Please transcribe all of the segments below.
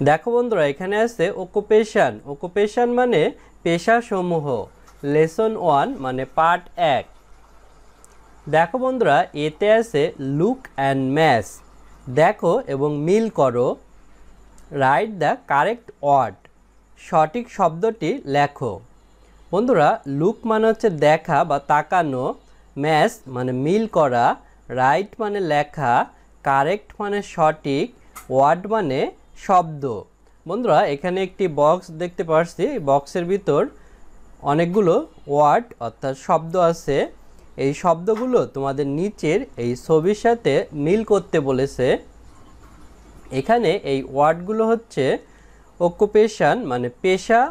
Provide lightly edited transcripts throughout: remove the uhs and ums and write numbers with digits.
দেখো বন্ধুরা এখানে আছে অকুপেশন। অকুপেশন মানে পেশাসমূহ। লেসন 1 মানে পার্ট 1। দেখো বন্ধুরা এতে আছে লুক অ্যান্ড ম্যাচ। দেখো এবং মিল করো। Write the correct word. সঠিক শব্দটি লেখো। বন্ধুরা লুক মানে হচ্ছে দেখা বা তাকানো, ম্যাচ মানে মিল করা, রাইট মানে লেখা, কারেক্ট মানে সঠিক, ওয়ার্ড মানে শব্দ। বন্ধুরা এখানে একটি বক্স দেখতে পাচ্ছি। বক্সের ভিতর অনেকগুলো ওয়ার্ড অর্থাৎ শব্দ আছে। এই শব্দগুলো তোমাদের নিচের এই ছবির সাথে মিল করতে বলেছে। এখানে এই ওয়ার্ডগুলো হচ্ছে অকুপেশন মানে পেশা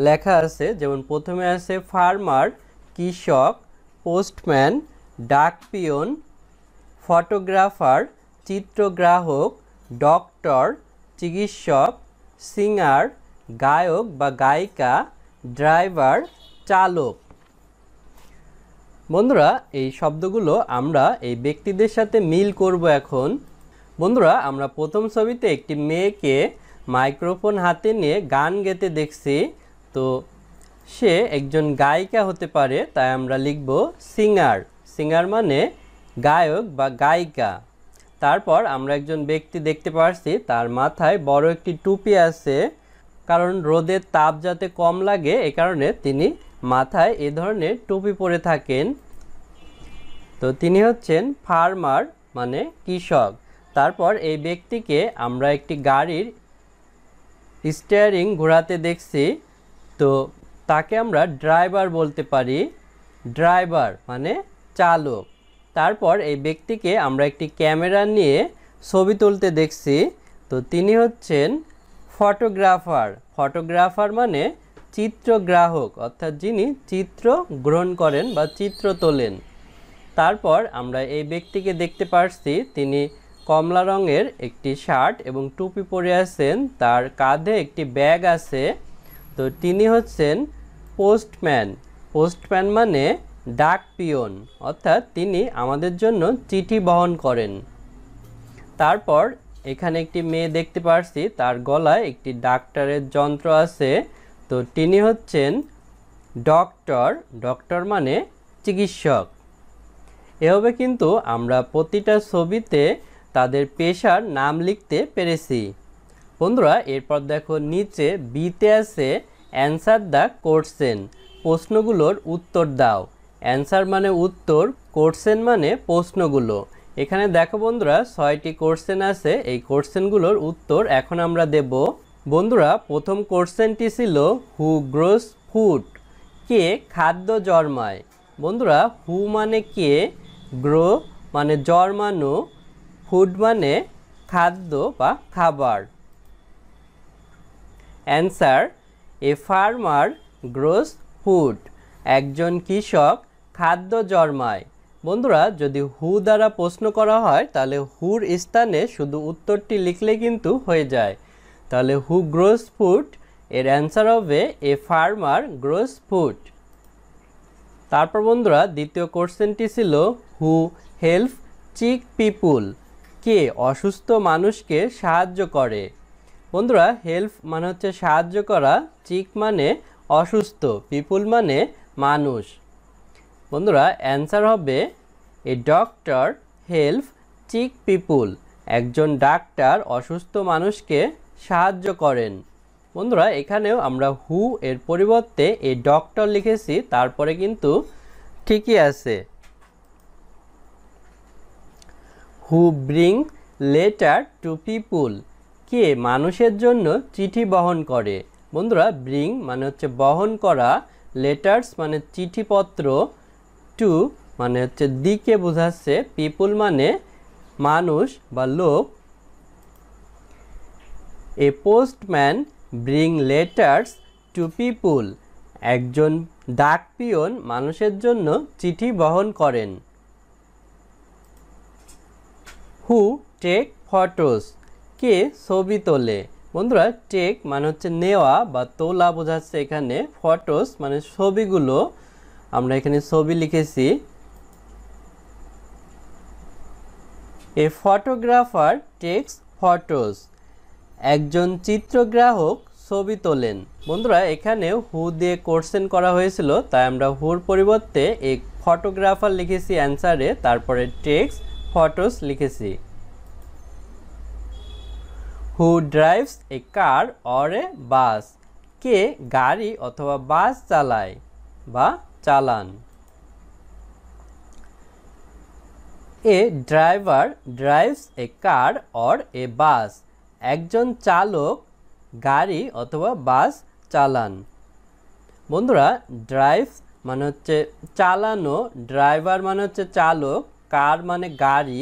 লেখা আছে। যেমন প্রথমে আছে ফার্মার, কৃষক, পোস্টম্যান, ডাক পিয়ন, ফটোগ্রাফার, চিত্রগ্রাহক, ডক্টর, চিকিৎসক, সিঙ্গার, গায়ক বা গায়িকা, ড্রাইভার, চালক। বন্ধুরা এই শব্দগুলো আমরা এই ব্যক্তিদের সাথে মিল করব এখন। বন্ধুরা আমরা প্রথম ছবিতে একটি মেয়েকে মাইক্রোফোন হাতে নিয়ে গান গেতে দেখছি। তো সে একজন গায়িকা হতে পারে, তাই আমরা লিখব সিঙ্গার। সিঙ্গার মানে গায়ক বা গায়িকা। তারপর আমরা একজন ব্যক্তি দেখতে পাচ্ছি, তার মাথায় বড় একটি টুপি আছে, কারণ রোদের তাপ যাতে কম লাগে এ কারণে তিনি মাথায় এ ধরনের টুপি পরে থাকেন। তো তিনি হচ্ছেন ফার্মার মানে কৃষক। তারপর এই ব্যক্তিকে আমরা একটি গাড়ির স্টিয়ারিং ঘোরাতে দেখছি। তো তাকে আমরা ড্রাইভার বলতে পারি। ড্রাইভার মানে চালক। তারপর এই ব্যক্তিকে আমরা একটি ক্যামেরা নিয়ে ছবি তুলতে দেখছি। তো তিনি হচ্ছেন ফটোগ্রাফার। ফটোগ্রাফার মানে চিত্রগ্রাহক, অর্থাৎ যিনি চিত্র গ্রহণ করেন বা চিত্র তোলেন। তারপর আমরা এই ব্যক্তিকে দেখতে পাচ্ছি, তিনি কমলা রঙের একটি শার্ট এবং টুপি পরে আছেন, তার কাঁধে একটি ব্যাগ আছে। তো তিনি হচ্ছেন পোস্টম্যান। পোস্টম্যান মানে ডাক পিয়ন, অর্থাৎ তিনি আমাদের জন্য চিঠি বহন করেন। তারপর এখানে একটি মেয়ে দেখতে পাচ্ছি, তার গলায় একটি ডাক্তারের যন্ত্র আছে। তো তিনি হচ্ছেন ডক্টর। ডক্টর মানে চিকিৎসক। এভাবে কিন্তু আমরা প্রতিটা ছবিতে তাদের পেশার নাম লিখতে পেরেছি। বন্ধুরা এরপর দেখো নিচে বিতে আছে অ্যান্সার দ্য কোশ্চেন। প্রশ্নগুলোর উত্তর দাও। অ্যান্সার মানে উত্তর, কোশ্চেন মানে প্রশ্নগুলো। এখানে দেখো বন্ধুরা 6টি কোশ্চেন আছে। এই কোশ্চেনগুলোর উত্তর এখন আমরা দেব। বন্ধুরা প্রথম কোশ্চেনটি ছিল হু গ্রোস ফুড। কে খাদ্য জন্মায়? বন্ধুরা হু মানে কে, গ্রো মানে জন্মানো, ফুড মানে খাদ্য বা খাবার। Answer a farmer gross food. একজন কৃষক খাদ্য জন্মায়। বন্ধুরা যদি হু দ্বারা প্রশ্ন করা হয় তাহলে হুর স্থানে শুধু উত্তরটি লিখলে কিন্তু হয়ে যায়। তাহলে হু গ্রোস ফুড এর অ্যান্সার হবে এ ফার্মার গ্রোস ফুড। তারপর বন্ধুরা দ্বিতীয় কোশ্চেনটি ছিল হু হেল্প সিক পিপুল। কে অসুস্থ মানুষকে সাহায্য করে? বন্ধুরা হেল্প মানে হচ্ছে সাহায্য করা, সিক মানে অসুস্থ, পিপুল মানে মানুষ। বন্ধুরা অ্যান্সার হবে এ ডক্টর হেল্প সিক পিপুল। একজন ডাক্তার অসুস্থ মানুষকে সাহায্য করেন। বন্ধুরা এখানেও আমরা হু এর পরিবর্তে এই ডক্টর লিখেছি, তারপরে কিন্তু ঠিকই আছে। হু ব্রিং লেটার টু পিপুল। কে মানুষের জন্য চিঠি বহন করে? বন্ধুরা ব্রিং মানে হচ্ছে বহন করা, লেটার্স মানে চিঠিপত্র, টু মানে হচ্ছে দিকে বোঝাচ্ছে, পিপুল মানে মানুষ বা লোক। A postman bring letters to people. একজন ডাক পিয়ন মানুষের জন্য চিঠি বহন করেন। হু টেক ফটোস। কে ছবি তোলে? বন্ধুরা টেক মানে হচ্ছে নেওয়া বা তোলা বোঝাচ্ছে এখানে, ফটোস মানে ছবিগুলো, আমরা এখানে ছবি লিখেছি। A photographer takes photos. একজন চিত্রগ্রাহক ছবি তোলেন। বন্ধুরা এখানে হু দিয়ে কোশ্চেন করা হয়েছিল, তাই আমরা হুর পরিবর্তে এক ফটোগ্রাফার লিখেছি অ্যান্সারে, তারপরে টেক্সট ফটোস লিখেছি। হু drives a car or a বাস, কে গাড়ি অথবা বাস চালায় বা চালান। A driver drives a car or a bus, একজন চালক গাড়ি অথবা বাস চালান। বন্ধুরা ড্রাইভ মানে হচ্ছে চালানো, ড্রাইভার মানে হচ্ছে চালক, কার মানে গাড়ি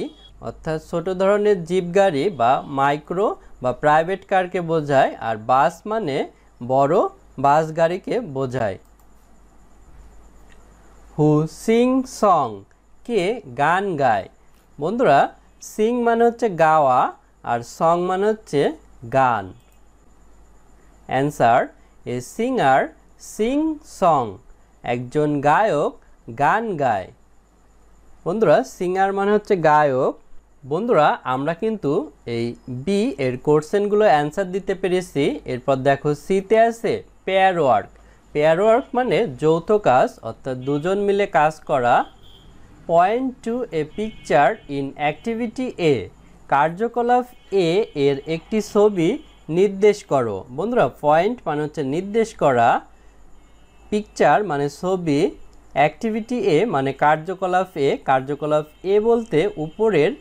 অর্থাৎ ছোট ধরনের জিপ গাড়ি বা মাইক্রো বা প্রাইভেট কারকে বোঝায়, আর বাস মানে বড় বাস গাড়িকে বোঝায়। হু সিং সং, কে গান গায়। বন্ধুরা সিং মানে হচ্ছে গাওয়া আর সং মানে হচ্ছে গান। Answer a singer Singh song, একজন গায়ক গান গায়। বন্ধুরা সিঙ্গার মানে হচ্ছে গায়ক। বন্ধুরা আমরা কিন্তু এই বি এর কোশ্চেনগুলো অ্যান্সার দিতে পেরেছি। এরপর দেখো সিতে আছে পেয়ার ওয়ার্ক। পেয়ার ওয়ার্ক মানে যৌথ কাজ অর্থাৎ দুজন মিলে কাজ করা। Point to a picture in activity এ, কার্যকলাপ এ এর একটি ছবি নির্দেশ করো। বন্ধুরা পয়েন্ট মানে হচ্ছে নির্দেশ করা, পিকচার মানে ছবি, অ্যাক্টিভিটি এ মানে কার্যকলাপ এ। কার্যকলাপ এ বলতে উপরের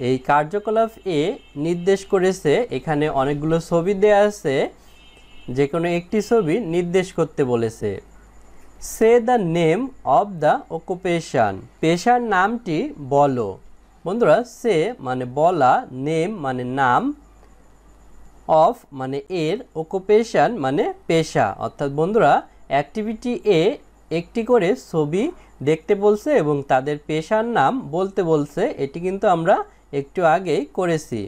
এই কার্যকলাপ এ নির্দেশ করেছে। এখানে অনেকগুলো ছবি দেয়া আছে, যে কোনো একটি ছবি নির্দেশ করতে বলেছে। Say the name of the occupation, পেশার নামটি বলো। বন্ধুরা সে মানে বলা, নেম মানে নাম, অফ মানে এর, অকুপেশন মানে পেশা। অর্থাৎ বন্ধুরা অ্যাক্টিভিটি এ একটি করে ছবি দেখতে বলছে এবং তাদের পেশার নাম বলতে বলছে। এটি কিন্তু আমরা একটু আগেই করেছি।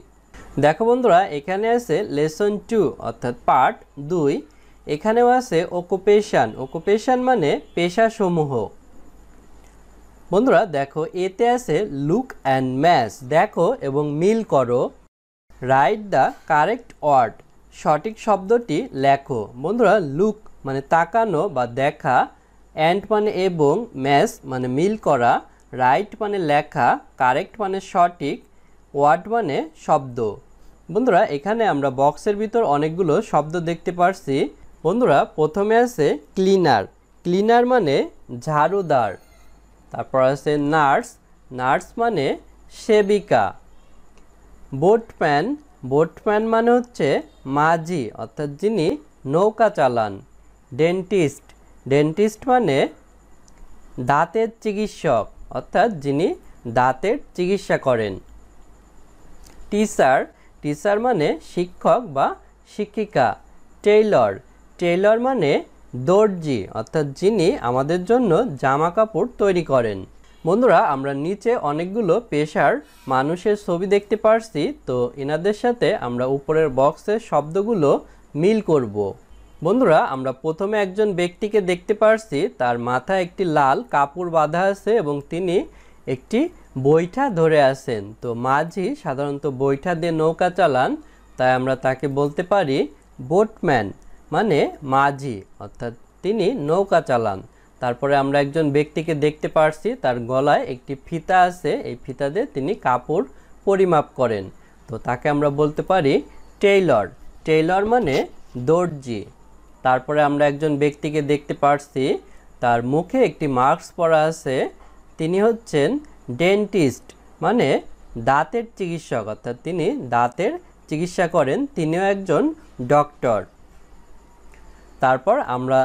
দেখো বন্ধুরা এখানে আছে লেসন 2 অর্থাৎ পার্ট 2, এখানেও আছে অকুপেশন। অকুপেশন মানে পেশাসমূহ। বন্ধুরা দেখো এতে আছে লুক অ্যান্ড ম্যাচ, দেখো এবং মিল করো। রাইট দ্য কারেক্ট ওয়ার্ড, সঠিক শব্দটি লেখো। বন্ধুরা লুক মানে তাকানো বা দেখা, অ্যান্ড মানে এবং, ম্যাচ মানে মিল করা, রাইট মানে লেখা, কারেক্ট মানে সঠিক, ওয়ার্ড মানে শব্দ। বন্ধুরা এখানে আমরা বক্সের ভিতর অনেকগুলো শব্দ দেখতে পারছি। বন্ধুরা প্রথমে আছে ক্লিনার। ক্লিনার মানে ঝাড়ুদার। তারপর আছে নার্স। নার্স মানে সেবিকা। বোটম্যান। বোটম্যান মানে হচ্ছে মাঝি অর্থাৎ যিনি নৌকা চালান। ডেন্টিস্ট। ডেন্টিস্ট মানে দাঁতের চিকিৎসক অর্থাৎ যিনি দাঁতের চিকিৎসা করেন। টিচার। টিচার মানে শিক্ষক বা শিক্ষিকা। টেইলর। টেইলর মানে দর্জি অর্থাৎ যিনি আমাদের জন্য জামা কাপড় তৈরি করেন। বন্ধুরা আমরা নিচে অনেকগুলো পেশার মানুষের ছবি দেখতে পারছি, তো এনাদের সাথে আমরা উপরের বক্সের শব্দগুলো মিল করব। বন্ধুরা আমরা প্রথমে একজন ব্যক্তিকে দেখতে পারছি, তার মাথায় একটি লাল কাপড় বাঁধা আছে এবং তিনি একটি বৈঠা ধরে আছেন। তো মাঝি সাধারণত বৈঠা দিয়ে নৌকা চালান, তাই আমরা তাকে বলতে পারি বোটম্যান মানে মাঝি অর্থাৎ তিনি নৌকা চালান। তারপরে আমরা একজন ব্যক্তিকে দেখতে পারছি, তার গলায় একটি ফিতা আছে, এই ফিতা দিয়ে তিনি কাপড় পরিমাপ করেন, তো তাকে আমরা বলতে পারি টেইলর। টেইলর মানে দর্জি। তারপরে আমরা একজন ব্যক্তিকে দেখতে পারছি, তার মুখে একটি মাস্ক পরা আছে, তিনি হচ্ছেন ডেন্টিস্ট মানে দাঁতের চিকিৎসক অর্থাৎ তিনি দাঁতের চিকিৎসা করেন, তিনিও একজন ডক্টর। তারপর আমরা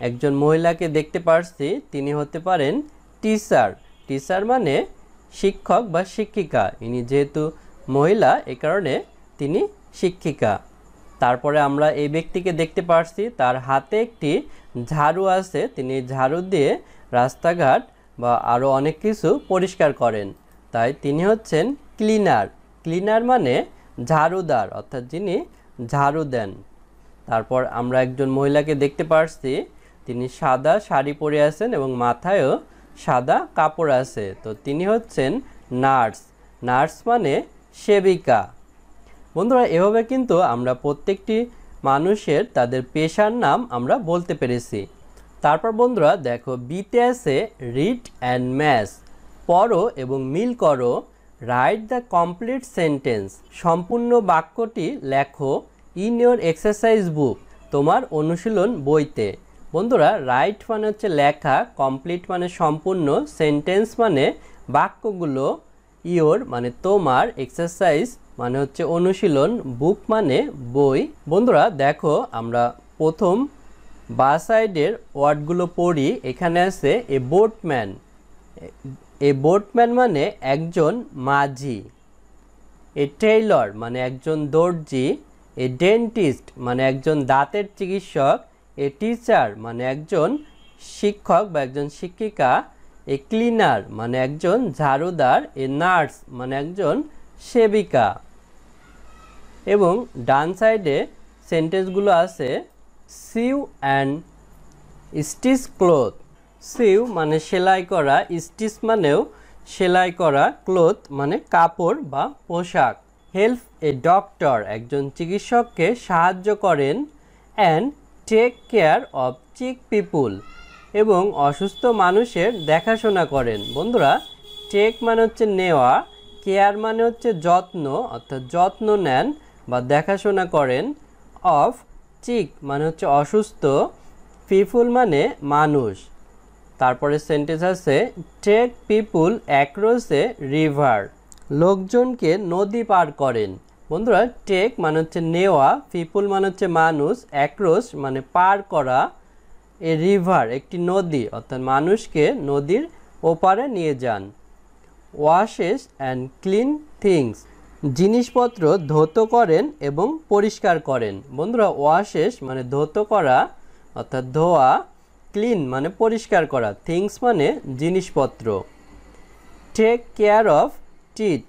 একজন মহিলাকে দেখতে পারছি, তিনি হতে পারেন টিচার। টিচার মানে শিক্ষক বা শিক্ষিকা, ইনি যেহেতু মহিলা এ কারণে তিনি শিক্ষিকা। তারপরে আমরা এই ব্যক্তিকে দেখতে পারছি, তার হাতে একটি ঝাড়ু আছে, তিনি ঝাড়ু দিয়ে রাস্তাঘাট বা আরও অনেক কিছু পরিষ্কার করেন, তাই তিনি হচ্ছেন ক্লিনার। ক্লিনার মানে ঝাড়ুদার অর্থাৎ যিনি ঝাড়ু দেন। তারপর আমরা একজন মহিলাকে দেখতে পারছি, তিনি সাদা শাড়ি পরে আছেন এবং মাথায়ও সাদা কাপড় আছে, তো তিনি হচ্ছেন নার্স। নার্স মানে সেবিকা। বন্ধুরা এভাবে কিন্তু আমরা প্রত্যেকটি মানুষের তাদের পেশার নাম আমরা বলতে পেরেছি। তারপর বন্ধুরা দেখো বিতে আছে রিড অ্যান্ড ম্যাচ, পড়ো এবং মিল করো। রাইট দ্য কমপ্লিট সেন্টেন্স, সম্পূর্ণ বাক্যটি লেখো। ইন ইয়োর এক্সারসাইজ বুক, তোমার অনুশীলন বইতে। বন্ধুরা রাইট মানে হচ্ছে লেখা, কমপ্লিট মানে সম্পূর্ণ, সেন্টেন্স মানে বাক্যগুলো, ইয়োর মানে তোমার, এক্সারসাইজ মানে হচ্ছে অনুশীলন, বুক মানে বই। বন্ধুরা দেখো আমরা প্রথম বা সাইডের ওয়ার্ডগুলো পড়ি। এখানে আছে এ বোটম্যান। এ বোটম্যান মানে একজন মাঝি। এ টেইলর মানে একজন দর্জি। এ ডেন্টিস্ট মানে একজন দাঁতের চিকিৎসক। এ টিচার মানে একজন শিক্ষক বা একজন শিক্ষিকা। এ ক্লিনার মানে একজন ঝাড়ুদার। এ নার্স মানে একজন সেবিকা। এবং ডান সাইডে সেন্টেন্সগুলো আছে sew and stitch cloth. Sew মানে সেলাই করা, স্টিচ মানেও সেলাই করা, ক্লোথ মানে কাপড় বা পোশাক। হেল্প এ ডক্টর, একজন চিকিৎসককে সাহায্য করেন। And take care of sick people, এবং অসুস্থ মানুষের দেখাশোনা করেন। বন্ধুরা টেক মানে হচ্ছে নেওয়া, কেয়ার মানে হচ্ছে যত্ন, অর্থাৎ যত্ন নেন বা দেখাশোনা করেন। অফ সিক মানে হচ্ছে অসুস্থ, পিপুল মানে মানুষ। তারপরে সেন্টেন্স আছে take people across a river, লোকজনকে নদী পার করেন। বন্ধুরা টেক মানে হচ্ছে নেওয়া, পিপুল মানে হচ্ছে মানুষ, অ্যাক্রস মানে পার করা, এ রিভার একটি নদী, অর্থাৎ মানুষকে নদীর ওপারে নিয়ে যান। ওয়াশেস অ্যান্ড ক্লিন থিংস, জিনিসপত্র ধৌত করেন এবং পরিষ্কার করেন। বন্ধুরা ওয়াশেস মানে ধৌত করা অর্থাৎ ধোয়া, ক্লিন মানে পরিষ্কার করা, থিংস মানে জিনিসপত্র। টেক কেয়ার অফ টিথ,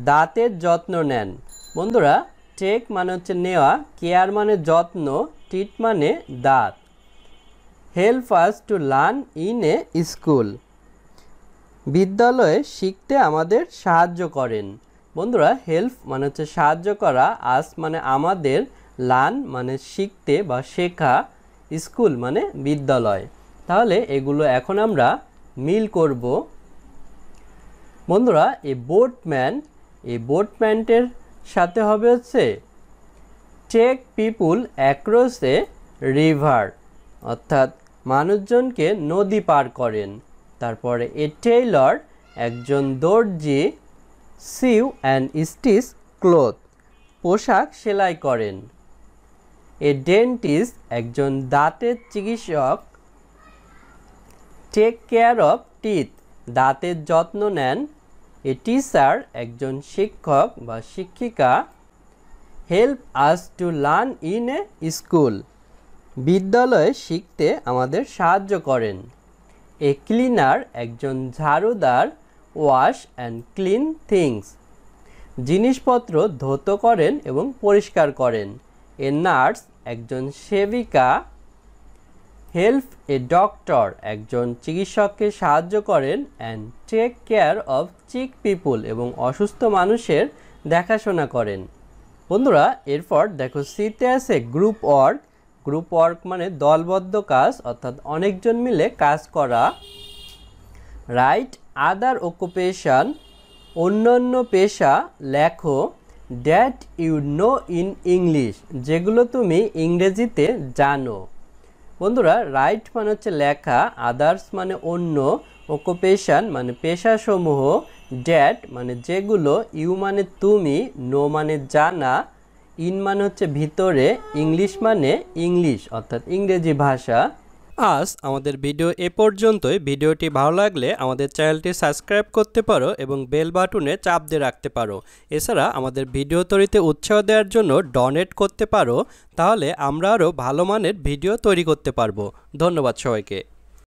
দাঁতের যত্ন নেন। বন্ধুরা টেক মানে হচ্ছে নেওয়া, কেয়ার মানে যত্ন, টিথ মানে দাঁত। Help us to learn in a school, বিদ্যালয়ে শিখতে আমাদের সাহায্য করেন। বন্ধুরা হেল্প মানে হচ্ছে সাহায্য করা, আস মানে আমাদের, লার্ন মানে শিখতে বা শেখা, স্কুল মানে বিদ্যালয়। তাহলে এগুলো এখন আমরা মিল করব। বন্ধুরা এই বোটম্যান, এই বোটম্যানের সাথে হবে হচ্ছে take people across a river, অর্থাৎ মানুষজনকে নদী পার করেন। তারপরে এ টেইলর একজন দর্জি। সিউ অ্যান্ড স্টিচ ক্লোথ, পোশাক সেলাই করেন। এ ডেন্টিস্ট একজন দাঁতের চিকিৎসক। টেক কেয়ার অফ টিথ, দাঁতের যত্ন নেন। এ টিচার একজন শিক্ষক বা শিক্ষিকা। Help us to learn in a school, বিদ্যালয়ে শিখতে আমাদের সাহায্য করেন। এ ক্লিনার একজন ঝাড়ুদার। ওয়াশ অ্যান্ড ক্লিন থিংস, জিনিসপত্র ধৌত করেন এবং পরিষ্কার করেন। এ নার্স একজন সেবিকা। হেল্প এ ডক্টর একজন চিকিৎসককে সাহায্য করেন। And take care of sick people, এবং অসুস্থ মানুষের দেখাশোনা করেন। বন্ধুরা এরপর দেখো সিতে আছে গ্রুপ ওয়ার্ক। গ্রুপ ওয়ার্ক মানে দলবদ্ধ কাজ, অর্থাৎ অনেকজন মিলে কাজ করা। রাইট আদার অকুপেশন, অন্যান্য পেশা লেখো। That you know in English, যেগুলো তুমি ইংরেজিতে জানো। বন্ধুরা রাইট মানে হচ্ছে লেখা, আদার্স মানে অন্য, অকুপেশন মানে পেশাসমূহ, দ্যাট মানে যেগুলো, ইউ মানে তুমি, নো মানে জানা, ইন মানে হচ্ছে ভিতরে, ইংলিশ মানে ইংলিশ অর্থাৎ ইংরেজি ভাষা। আজ আমাদের ভিডিও এ পর্যন্তই। ভিডিওটি ভালো লাগলে আমাদের চ্যানেলটি সাবস্ক্রাইব করতে পারো এবং বেল বাটনে চাপ দিয়ে রাখতে পারো। এছাড়া আমাদের ভিডিও তৈরিতে উৎসাহ দেওয়ার জন্য ডোনেট করতে পারো, তাহলে আমরা আরও ভালো মানের ভিডিও তৈরি করতে পারবো। ধন্যবাদ সবাইকে।